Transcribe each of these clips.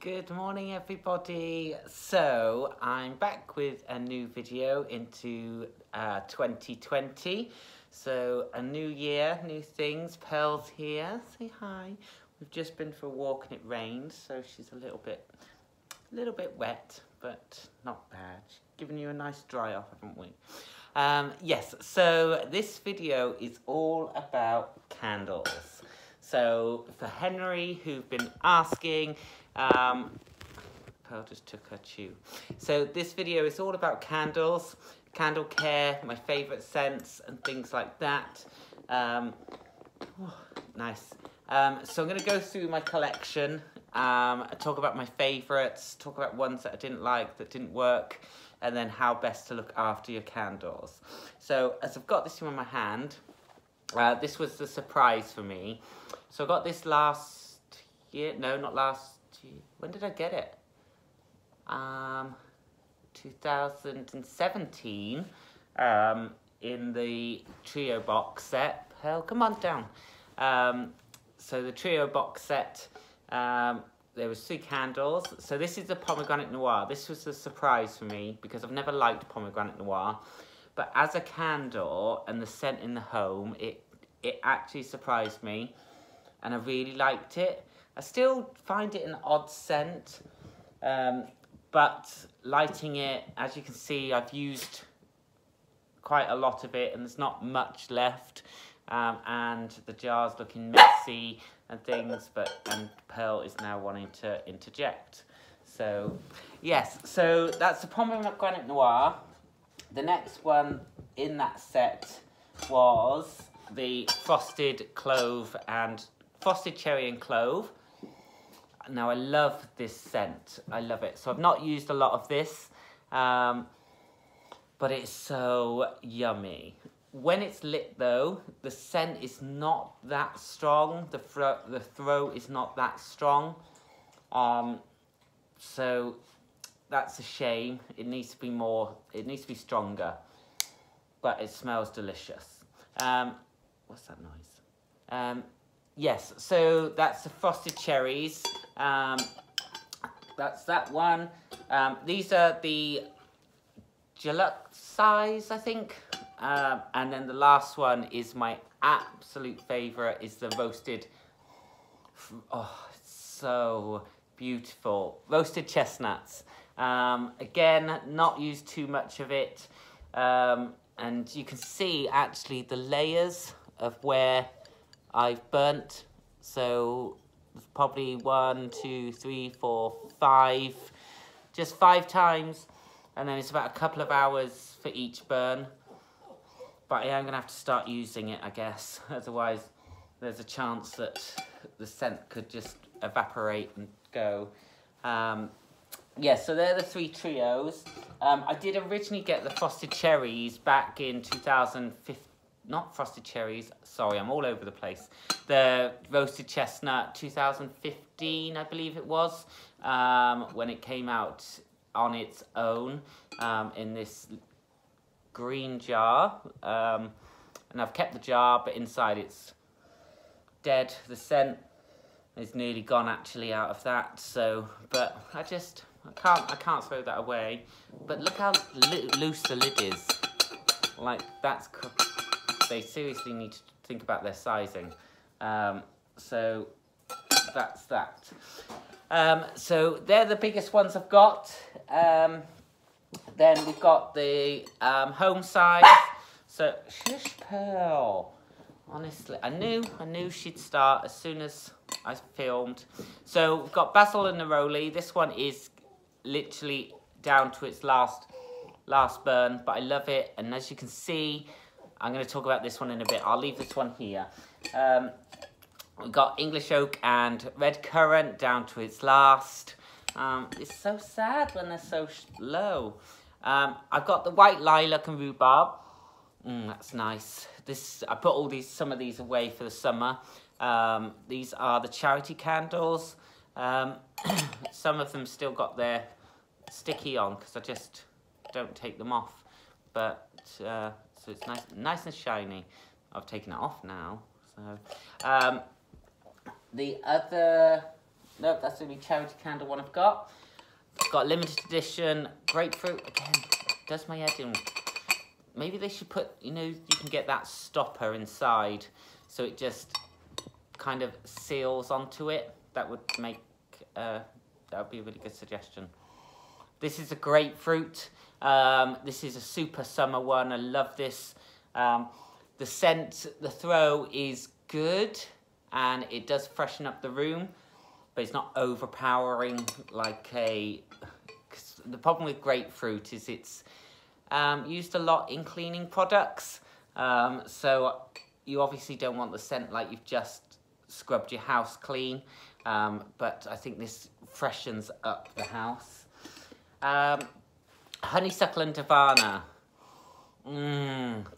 Good morning everybody. So I'm back with a new video into 2020. So a new year, new things. Pearl's here, say hi. We've just been for a walk and it rained, so she's a little bit wet, but not bad. She's given you a nice dry off, haven't we? Yes, so this video is all about candles. So for Henry, who've been asking, Pearl just took her chew. So this video is all about candles, candle care, my favourite scents and things like that. Nice. So I'm going to go through my collection, talk about my favourites, talk about ones that I didn't like, that didn't work, and then how best to look after your candles. So as I've got this in my hand, this was the surprise for me. So I got this last year, no, not last year. When did I get it? 2017, in the trio box set. Hell, come on down. So the trio box set, there was 3 candles. So this is the Pomegranate Noir. This was a surprise for me because I've never liked Pomegranate Noir. But as a candle and the scent in the home, it actually surprised me. And I really liked it. I still find it an odd scent. But lighting it, as you can see, I've used quite a lot of it and there's not much left. And the jar's looking messy and things, and Pearl is now wanting to interject. So, yes, so that's the Pomegranate Noir. The next one in that set was the Frosted Clove and Frosted Cherry and Clove. Now I love this scent, I love it. So I've not used a lot of this, but it's so yummy. When it's lit though, the scent is not that strong, the throw is not that strong. So that's a shame. It needs to be more, it needs to be stronger, but it smells delicious. What's that noise? Yes, so that's the Frosted Cherries. That's that one. These are the deluxe size, I think. And then the last one is my absolute favourite, is the roasted. Oh, it's so beautiful. Roasted chestnuts. Again, not used too much of it. And you can see actually the layers of where I've burnt. So there's probably 1, 2, 3, 4, 5, just 5 times, and then it's about a couple of hours for each burn. But I am gonna have to start using it, I guess. Otherwise, there's a chance that the scent could just evaporate and go. Yeah, so they're the 3 trios. I did originally get the Frosted Cherries back in 2015. Not Frosted Cherries, sorry, I'm all over the place. The Roasted Chestnut 2015, I believe it was, when it came out on its own in this green jar. And I've kept the jar, but inside it's dead. The scent is nearly gone actually out of that. So, but I can't throw that away. But look how loose the lid is. Like, that's they seriously need to think about their sizing. So that's that. So they're the biggest ones I've got. Then we've got the home size. So shush, Pearl. Honestly, I knew she'd start as soon as I filmed. So we've got Basil and Neroli. This one is literally down to its last burn, but I love it. And as you can see, I'm going to talk about this one in a bit. I'll leave this one here. We've got English Oak and Red Currant down to its last. It's so sad when they're so low. I've got the White Lilac and Rhubarb. That's nice. I put some of these away for the summer. These are the charity candles. Some of them still got their sticky on because I just don't take them off. But so it's nice and shiny. I've taken it off now. So the other No, that's the only charity candle one I've got. I've got a limited edition Grapefruit. Again, does my head in. Maybe they should put, you know, you can get that stopper inside, so it just kind of seals onto it. That would make, that would be a really good suggestion. This is a Grapefruit. This is a super summer one. I love this. The scent, the throw is good, and it does freshen up the room, but it's not overpowering like a... The problem with Grapefruit is it's used a lot in cleaning products, so you obviously don't want the scent like you've just scrubbed your house clean, but I think this freshens up the house. Honeysuckle and Divana.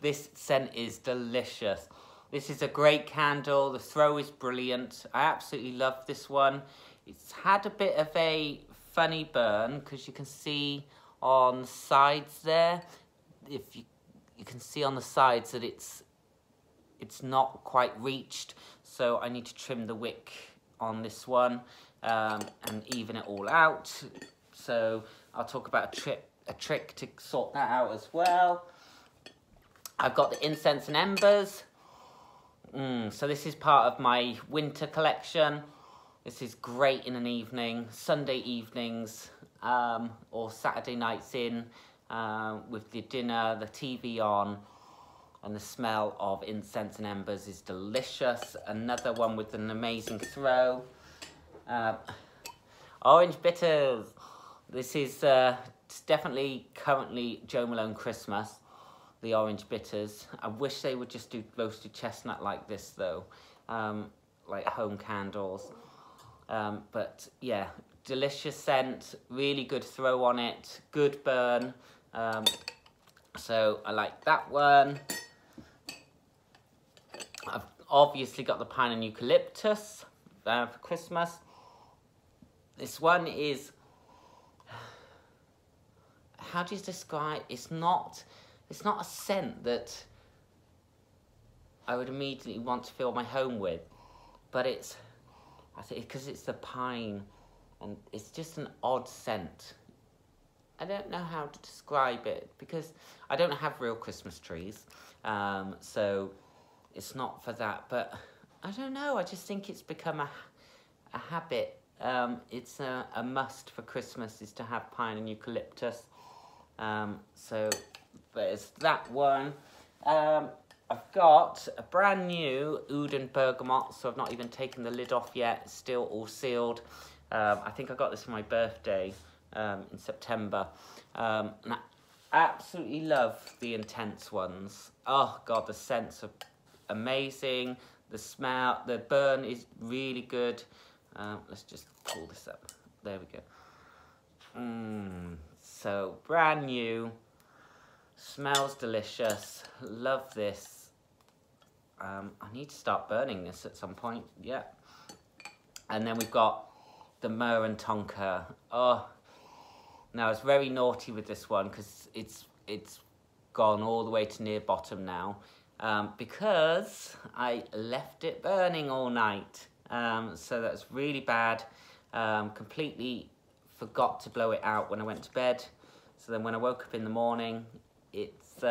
This scent is delicious. This is a great candle. The throw is brilliant. I absolutely love this one. It's had a bit of a funny burn because you can see on the sides there. If you can see on the sides that it's not quite reached. So I need to trim the wick on this one and even it all out. So I'll talk about a trick to sort that out as well. I've got the Incense and Embers. So this is part of my winter collection. This is great in an evening, Sunday evenings, or Saturday nights in, with the dinner, the TV on, and the smell of Incense and Embers is delicious. Another one with an amazing throw. Orange Bitters. This is definitely currently Jo Malone Christmas. The Orange Bitters. I wish they would just do roasted chestnut like this though, like home candles. But yeah, delicious scent, really good throw on it, good burn. So I like that one. I've obviously got the pine and eucalyptus for Christmas. This one is, how do you describe, it's not a scent that I would immediately want to fill my home with, but it's, I think because it's the pine and it's just an odd scent. I don't know how to describe it because I don't have real Christmas trees, so it's not for that, but I don't know, I just think it's become a habit. It's a must for Christmas is to have pine and eucalyptus. So there's that one. I've got a brand new Odin bergamot, so I've not even taken the lid off yet. It's still all sealed. I think I got this for my birthday in September. And I absolutely love the intense ones. Oh God, the scents are amazing. The smell, the burn is really good. Let's just pull this up. There we go. So brand new. Smells delicious. Love this. I need to start burning this at some point. Yeah. And then we've got the myrrh and tonka. Oh, now I was very naughty with this one because it's gone all the way to near bottom now, because I left it burning all night. So that's really bad. Completely forgot to blow it out when I went to bed. So then when I woke up in the morning, it's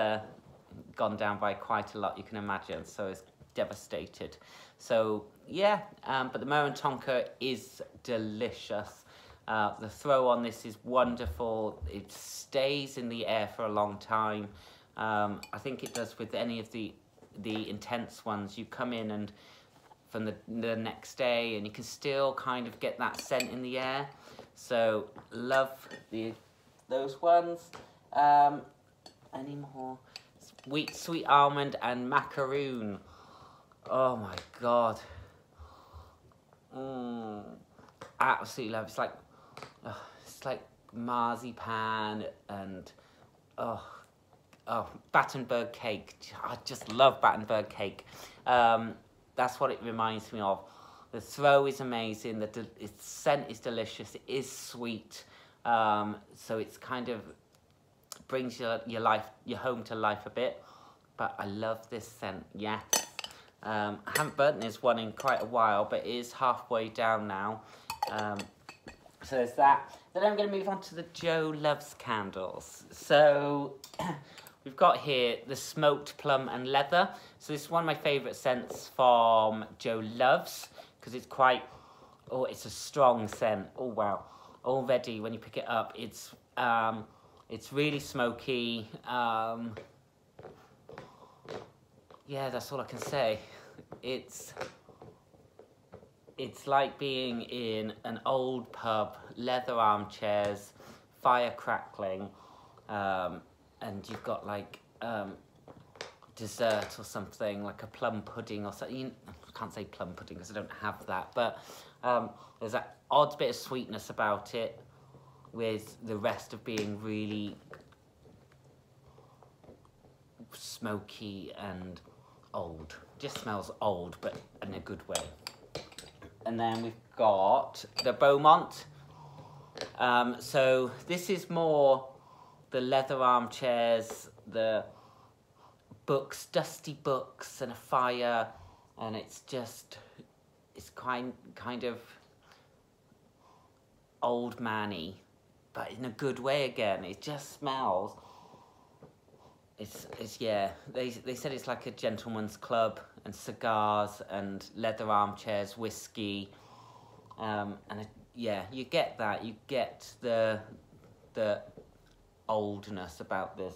gone down by quite a lot, you can imagine. So it's devastated. So yeah, but the myrrh and tonka is delicious. The throw on this is wonderful. It stays in the air for a long time. I think it does with any of the intense ones. You come in and from the next day and you can still kind of get that scent in the air. So love those ones. Any more? Sweet almond and macaron. Oh my God. Absolutely love it. It's like marzipan and Battenberg cake. I just love Battenberg cake. That's what it reminds me of. The throw is amazing. Its scent is delicious. It is sweet. So it's kind of brings your home to life a bit. But I love this scent. Yes. I haven't burnt this one in quite a while, but it is halfway down now. So there's that. Then I'm going to move on to the Joe Loves candles. So we've got here the smoked plum and leather. So this is one of my favourite scents from Joe Loves because it's quite, oh, it's a strong scent. Oh wow! Already when you pick it up, it's really smoky. Yeah, that's all I can say. It's like being in an old pub, leather armchairs, fire crackling, and you've got like dessert or something, like a plum pudding or something. I can't say plum pudding because I don't have that, but there's that odd bit of sweetness about it with the rest of being really smoky and old. Just smells old, but in a good way. And then we've got the Beaumont. So this is more the leather armchairs, the books, dusty books and a fire, and it's kind of old man-y, but in a good way again. It just smells. It's yeah, they said it's like a gentleman's club, and cigars and leather armchairs, whiskey, yeah, you get that. You get the oldness about this.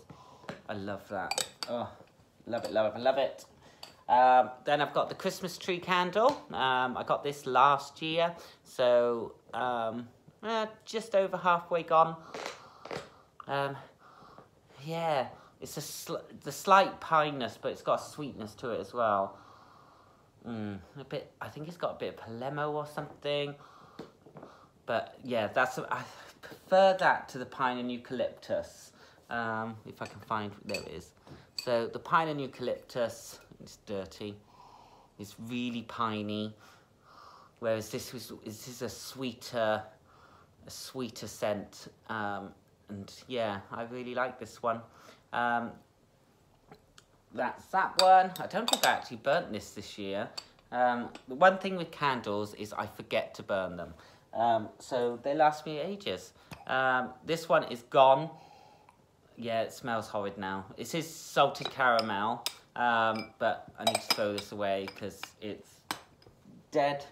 I love that. Oh, love it, love it, love it. Then I've got the Christmas tree candle. I got this last year, so just over halfway gone. Yeah. It's the slight pineness, but it's got a sweetness to it as well. A bit. I think it's got a bit of Palemo or something. But yeah, I prefer that to the pine and eucalyptus. If I can find, there it is. So the pine and eucalyptus, it's dirty. It's really piney, whereas this is a sweeter scent. And yeah, I really like this one. That's that one. I don't think I actually burnt this year. The one thing with candles is I forget to burn them. So they last me ages. This one is gone. Yeah, it smells horrid now. It is salted caramel, but I need to throw this away because it's dead.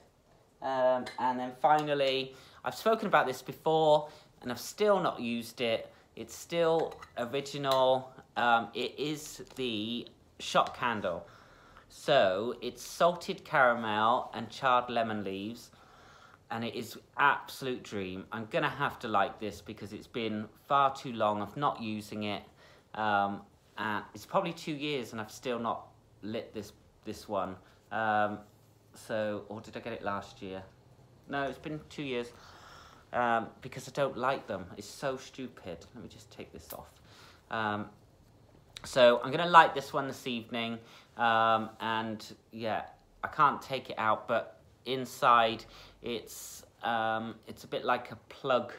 And then finally, I've spoken about this before and I've still not used it. It's still original. It is the shop candle. So it's salted caramel and charred lemon leaves, and it is absolute dream. I'm gonna have to like this because it's been far too long of not using it. And it's probably 2 years and I've still not lit this one. Or did I get it last year? No, it's been 2 years. Because I don't like them. It's so stupid. Let me just take this off. So I'm going to light this one this evening. And yeah, I can't take it out, but inside it's a bit like a plug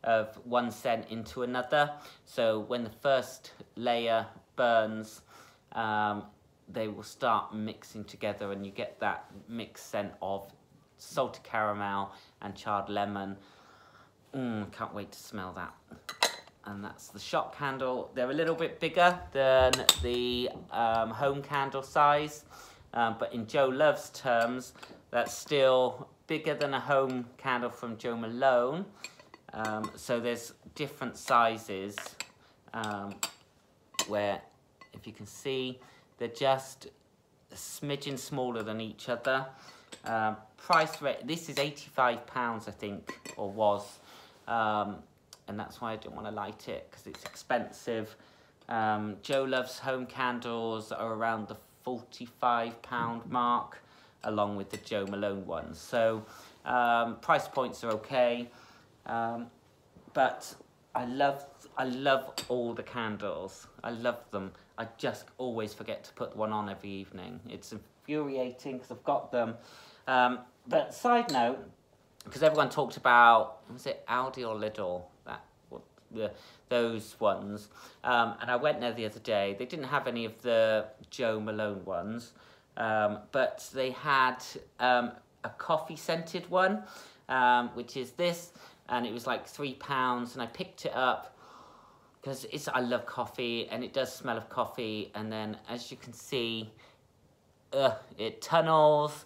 of one scent into another. So when the first layer burns, they will start mixing together and you get that mixed scent of salted caramel and charred lemon. Can't wait to smell that. And that's the shop candle. They're a little bit bigger than the home candle size, but in Joe Loves terms, that's still bigger than a home candle from Joe Malone. So there's different sizes where, if you can see, they're just a smidgen smaller than each other. Price rate, this is £85, I think, or was. And that's why I didn't want to light it, because it's expensive. Joe Loves home candles are around the £45 mark, along with the Joe Malone ones. So price points are okay, but I love all the candles. I love them. I just always forget to put one on every evening. It's infuriating because I've got them. But side note, because everyone talked about, was it Aldi or Lidl? Those ones. And I went there the other day. They didn't have any of the Joe Malone ones, but they had a coffee scented one. which is this, and it was like £3, and I picked it up because I love coffee, and it does smell of coffee. And then, as you can see, it tunnels.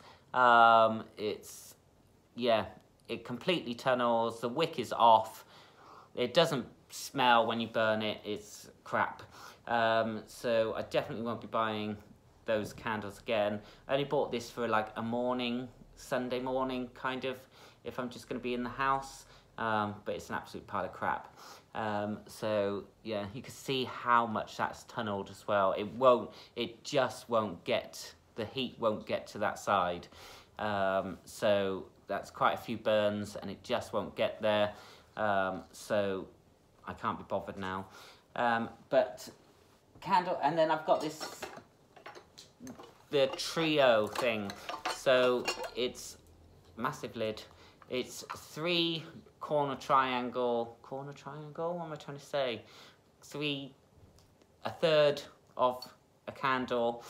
It completely tunnels. The wick is off. It doesn't smell when you burn it. It's crap. So I definitely won't be buying those candles again. I only bought this for like a morning, Sunday morning kind of, if I'm just going to be in the house. But it's an absolute pile of crap. So yeah, you can see how much that's tunneled as well. It just won't get, the heat won't get to that side. So that's quite a few burns, and it just won't get there. So I can't be bothered now. But candle, and then I've got the trio thing. So it's massive lid. It's 3 corner triangle, what am I trying to say? A third of a candle,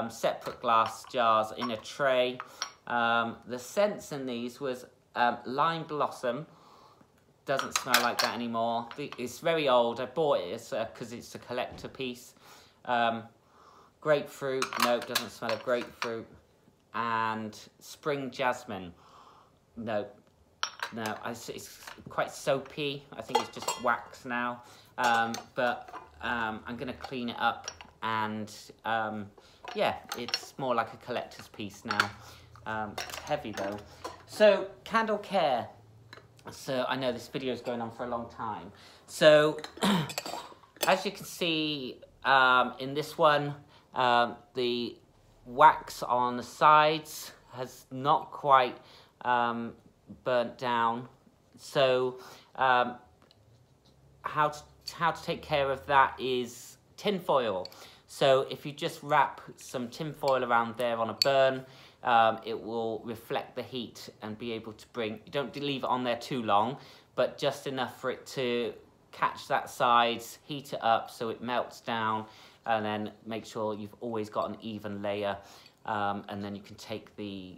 separate glass jars in a tray. The scents in these was lime blossom. Doesn't smell like that anymore. It's very old. I bought it because it's a collector piece. Grapefruit, no, it doesn't smell of grapefruit. And spring jasmine, no, it's quite soapy. I think it's just wax now. But I'm gonna clean it up, and yeah, it's more like a collector's piece now. Heavy though. So candle care. So I know this video is going on for a long time. So as you can see in this one, the wax on the sides has not quite burnt down. So how to take care of that is tin foil. So if you just wrap some tin foil around there on a burn, it will reflect the heat and be able to bring, you don't leave it on there too long, but just enough for it to catch that sides, heat it up so it melts down, and then make sure you've always got an even layer. And then you can take the,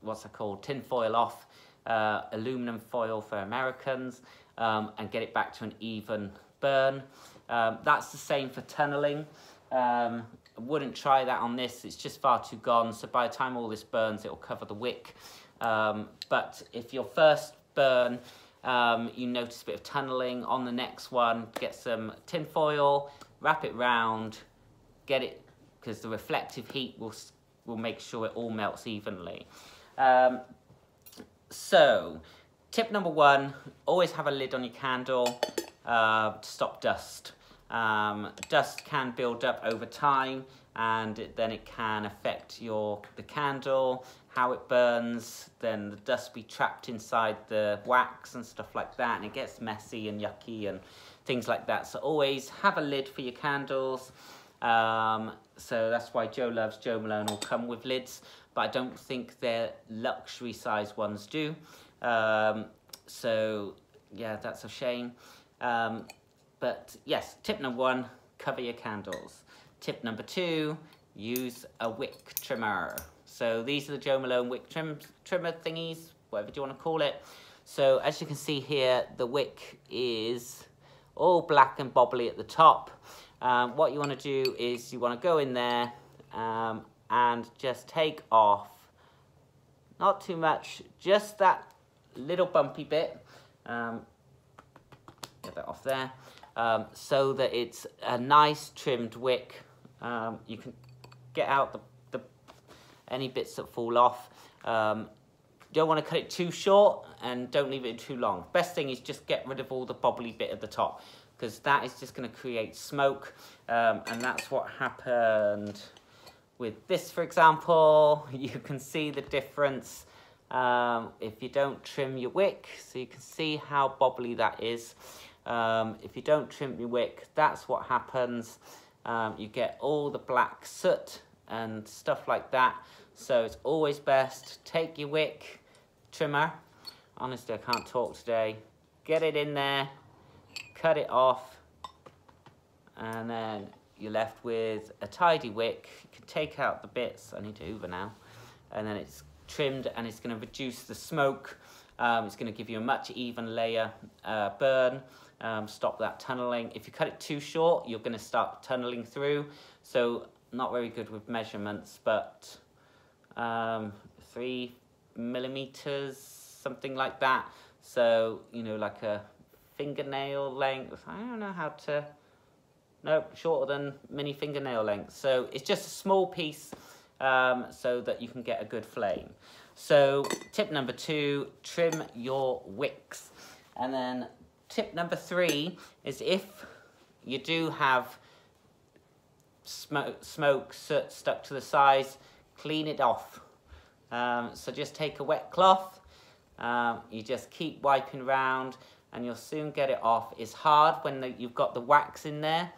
what's that called, tin foil off, aluminum foil for Americans, and get it back to an even burn. That's the same for tunneling. I wouldn't try that on this, it's just far too gone, so by the time all this burns it will cover the wick. But if your first burn you notice a bit of tunneling, on the next one get some tin foil, wrap it round, get it, because the reflective heat will make sure it all melts evenly. So tip number 1, always have a lid on your candle to stop dust. Dust can build up over time, and then it can affect the candle, how it burns. Then the dust be trapped inside the wax and stuff like that, and it gets messy and yucky and things like that. So always have a lid for your candles. So that's why Joe Malone will come with lids, but I don't think their luxury size ones do. So yeah, that's a shame. But yes, tip number 1, cover your candles. Tip number 2, use a wick trimmer. So these are the Joe Malone wick trimmer thingies, whatever you want to call it. So as you can see here, the wick is all black and bobbly at the top. What you want to do is you want to go in there and just take off, not too much, just that little bumpy bit. Get that off there. So that it's a nice trimmed wick. You can get out any bits that fall off. You don't want to cut it too short, and don't leave it too long. Best thing is just get rid of all the bobbly bit at the top, because that is just going to create smoke, and that's what happened with this, for example. You can see the difference if you don't trim your wick, so you can see how bobbly that is. If you don't trim your wick, that's what happens. You get all the black soot and stuff like that. So it's always best, take your wick trimmer, honestly I can't talk today, get it in there, cut it off, and then you're left with a tidy wick. You can take out the bits, I need to hoover now, and then it's trimmed, and it's going to reduce the smoke. It's going to give you a much even layer burn, stop that tunneling. If you cut it too short, you're going to start tunneling through. So not very good with measurements, but 3 millimeters, something like that. So, you know, like a fingernail length. I don't know how to, nope, shorter than mini fingernail length. So it's just a small piece so that you can get a good flame. So tip number 2, trim your wicks. And then tip number 3 is if you do have smoke soot stuck to the sides, clean it off. So just take a wet cloth, you just keep wiping around and you'll soon get it off. It's hard when you've got the wax in there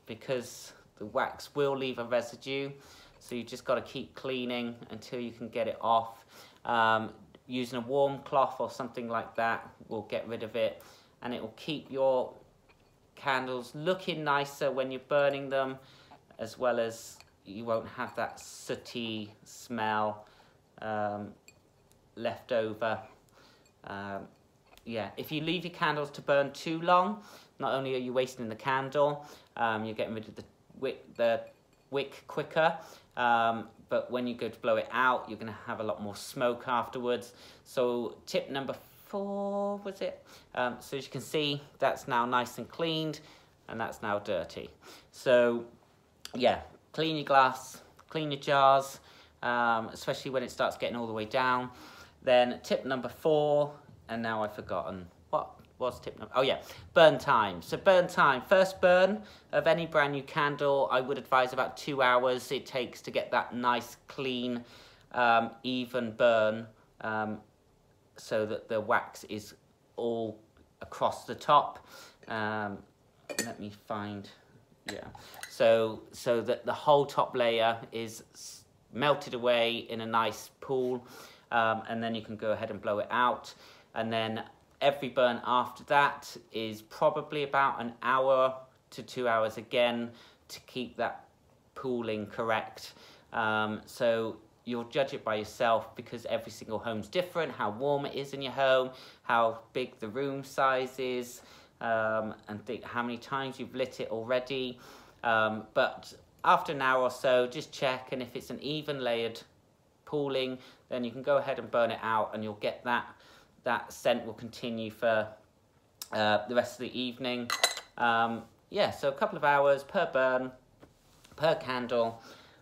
because the wax will leave a residue. So you just got to keep cleaning until you can get it off. Using a warm cloth or something like that will get rid of it, and it will keep your candles looking nicer when you're burning them, as well as you won't have that sooty smell left over. Yeah, if you leave your candles to burn too long, not only are you wasting the candle, you're getting rid of the wick quicker, but when you go to blow it out, you're going to have a lot more smoke afterwards. So tip number 4, was it? So as you can see, that's now nice and cleaned, and that's now dirty. So yeah, clean your glass, clean your jars, especially when it starts getting all the way down. Then tip number 4, and now I've forgotten. What was tip number? Oh yeah, burn time. So burn time, first burn of any brand new candle, I would advise about 2 hours it takes to get that nice, clean, even burn, so that the wax is all across the top. Let me find, yeah. So that the whole top layer is melted away in a nice pool, and then you can go ahead and blow it out. And then every burn after that is probably about an hour to 2 hours again to keep that pooling correct. So you'll judge it by yourself, because every single home's different, how warm it is in your home, how big the room size is, and think how many times you've lit it already. But after an hour or so, just check, and if it's an even layered pooling, then you can go ahead and burn it out, and you'll get that scent will continue for the rest of the evening. Yeah, so a couple of hours per burn, per candle,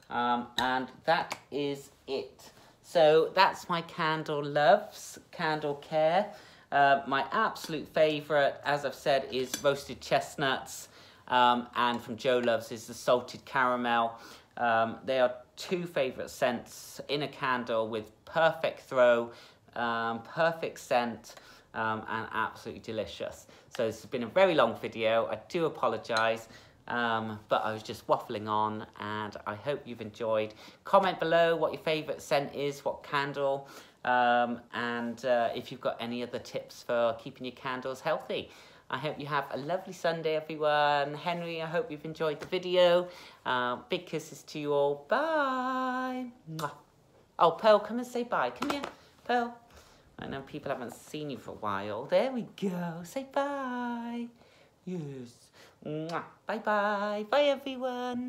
and that is it. So that's my candle loves, candle care. My absolute favourite, as I've said, is roasted chestnuts, and from Joe Loves is the salted caramel. They are 2 favourite scents in a candle with perfect throw, perfect scent, and absolutely delicious. So this has been a very long video. I do apologise, but I was just waffling on, and I hope you've enjoyed. Comment below what your favourite scent is, what candle, and if you've got any other tips for keeping your candles healthy. I hope you have a lovely Sunday, everyone. Henry, I hope you've enjoyed the video. Big kisses to you all. Bye. Mwah. Oh, Pearl, come and say bye. Come here, Pearl. I know people haven't seen you for a while. There we go. Say bye. Yes. Mwah. Bye-bye. Bye, everyone.